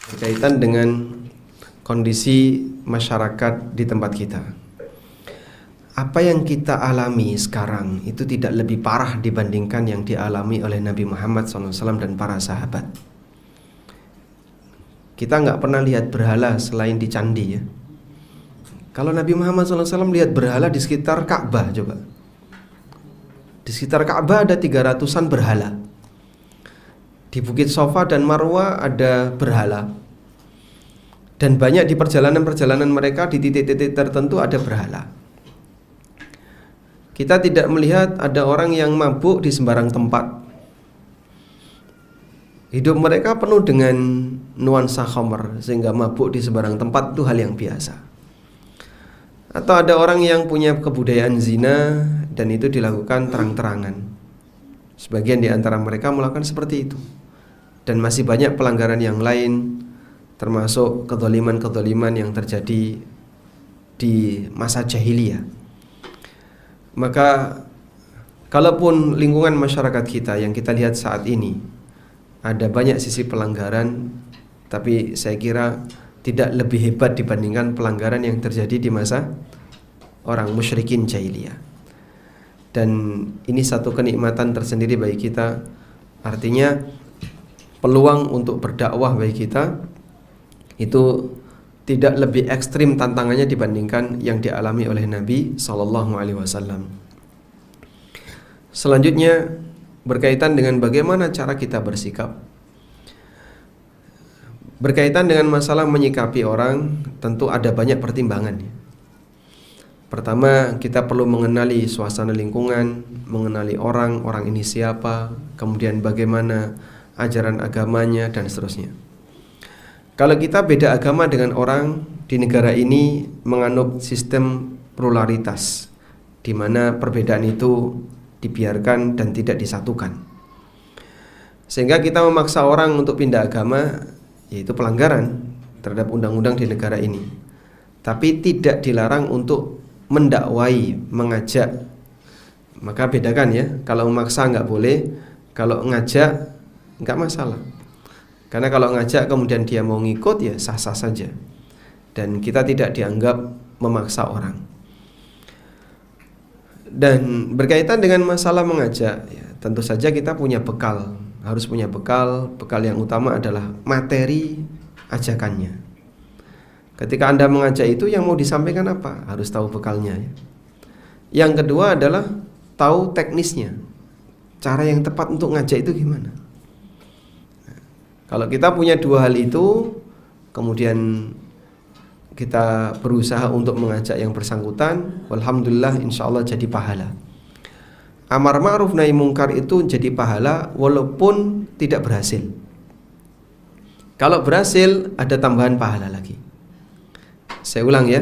berkaitan dengan kondisi masyarakat di tempat kita. Apa yang kita alami sekarang itu tidak lebih parah dibandingkan yang dialami oleh Nabi Muhammad SAW dan para sahabat. Kita nggak pernah lihat berhala selain di candi ya. Kalau Nabi Muhammad SAW lihat berhala di sekitar Ka'bah, coba. Di sekitar Ka'bah ada 300-an berhala. Di Bukit Sofa dan Marwa ada berhala. Dan banyak di perjalanan-perjalanan mereka di titik-titik tertentu ada berhala. Kita tidak melihat ada orang yang mabuk di sembarang tempat. Hidup mereka penuh dengan nuansa khamr, sehingga mabuk di sembarang tempat itu hal yang biasa. Atau ada orang yang punya kebudayaan zina dan itu dilakukan terang-terangan. Sebagian di antara mereka melakukan seperti itu. Dan masih banyak pelanggaran yang lain, termasuk kezaliman-kezaliman yang terjadi di masa jahiliyah. Maka kalaupun lingkungan masyarakat kita yang kita lihat saat ini ada banyak sisi pelanggaran, tapi saya kira tidak lebih hebat dibandingkan pelanggaran yang terjadi di masa orang musyrikin jahiliyah. Dan ini satu kenikmatan tersendiri bagi kita. Artinya peluang untuk berdakwah bagi kita itu tidak lebih ekstrim tantangannya dibandingkan yang dialami oleh Nabi SAW. Selanjutnya berkaitan dengan bagaimana cara kita bersikap. Berkaitan dengan masalah menyikapi orang, tentu ada banyak pertimbangan. Pertama, kita perlu mengenali suasana lingkungan, mengenali orang ini siapa, kemudian bagaimana ajaran agamanya, dan seterusnya. Kalau kita beda agama dengan orang di negara ini menganut sistem pluralitas, di mana perbedaan itu dibiarkan dan tidak disatukan, sehingga kita memaksa orang untuk pindah agama, yaitu pelanggaran terhadap undang-undang di negara ini. Tapi tidak dilarang untuk mendakwai, mengajak. Maka bedakan ya, kalau memaksa nggak boleh, kalau ngajak nggak masalah. Karena kalau ngajak kemudian dia mau ngikut ya sah-sah saja. Dan kita tidak dianggap memaksa orang. Dan berkaitan dengan masalah mengajak ya, tentu saja kita punya bekal. Harus punya bekal. Bekal yang utama adalah materi ajakannya. Ketika Anda mengajak itu, yang mau disampaikan apa? Harus tahu bekalnya ya. Yang kedua adalah tahu teknisnya. Cara yang tepat untuk ngajak itu gimana? Kalau kita punya dua hal itu, kemudian kita berusaha untuk mengajak yang bersangkutan, alhamdulillah insya Allah jadi pahala. Amar ma'ruf nahi mungkar itu jadi pahala walaupun tidak berhasil. Kalau berhasil ada tambahan pahala lagi. Saya ulang ya,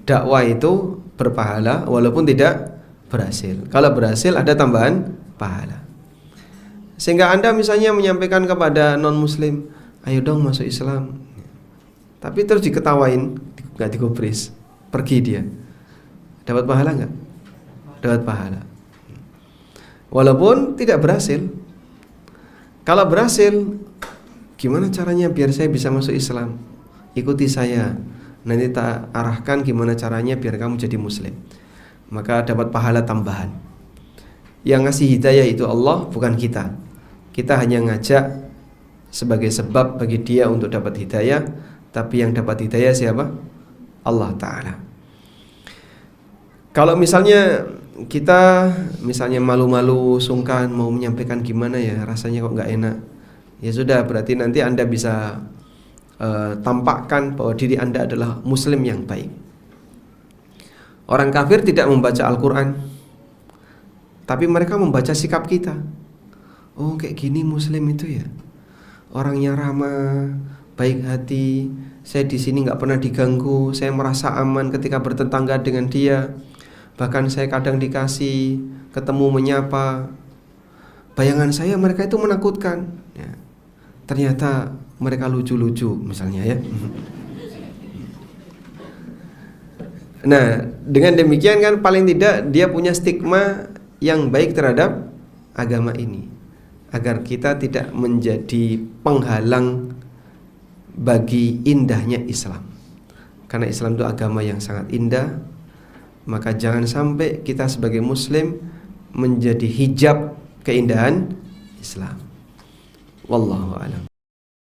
dakwah itu berpahala walaupun tidak berhasil. Kalau berhasil ada tambahan pahala. Sehingga Anda misalnya menyampaikan kepada non-muslim, ayo dong masuk Islam, tapi terus diketawain, nggak digubris, pergi dia, dapat pahala nggak? Dapat pahala, walaupun tidak berhasil. Kalau berhasil, gimana caranya biar saya bisa masuk Islam? Ikuti saya, nanti tak arahkan gimana caranya biar kamu jadi muslim. Maka dapat pahala tambahan. Yang ngasih hidayah itu Allah, bukan kita. Kita hanya ngajak sebagai sebab bagi dia untuk dapat hidayah, tapi yang dapat hidayah siapa? Allah Ta'ala. Kalau misalnya kita malu-malu, sungkan, mau menyampaikan gimana ya, rasanya kok nggak enak, ya sudah, berarti nanti Anda bisa tampakkan bahwa diri Anda adalah muslim yang baik. Orang kafir tidak membaca Al-Quran, tapi mereka membaca sikap kita. Oh, kayak gini muslim itu ya, orangnya ramah, baik hati, saya di sini nggak pernah diganggu, saya merasa aman ketika bertetangga dengan dia, bahkan saya kadang dikasih ketemu menyapa. Bayangan saya mereka itu menakutkan ya. Ternyata mereka lucu-lucu misalnya ya. Nah, dengan demikian kan paling tidak dia punya stigma yang baik terhadap agama ini, agar kita tidak menjadi penghalang bagi indahnya Islam. Karena Islam itu agama yang sangat indah, maka jangan sampai kita sebagai muslim menjadi hijab keindahan Islam. Wallahu a'lam.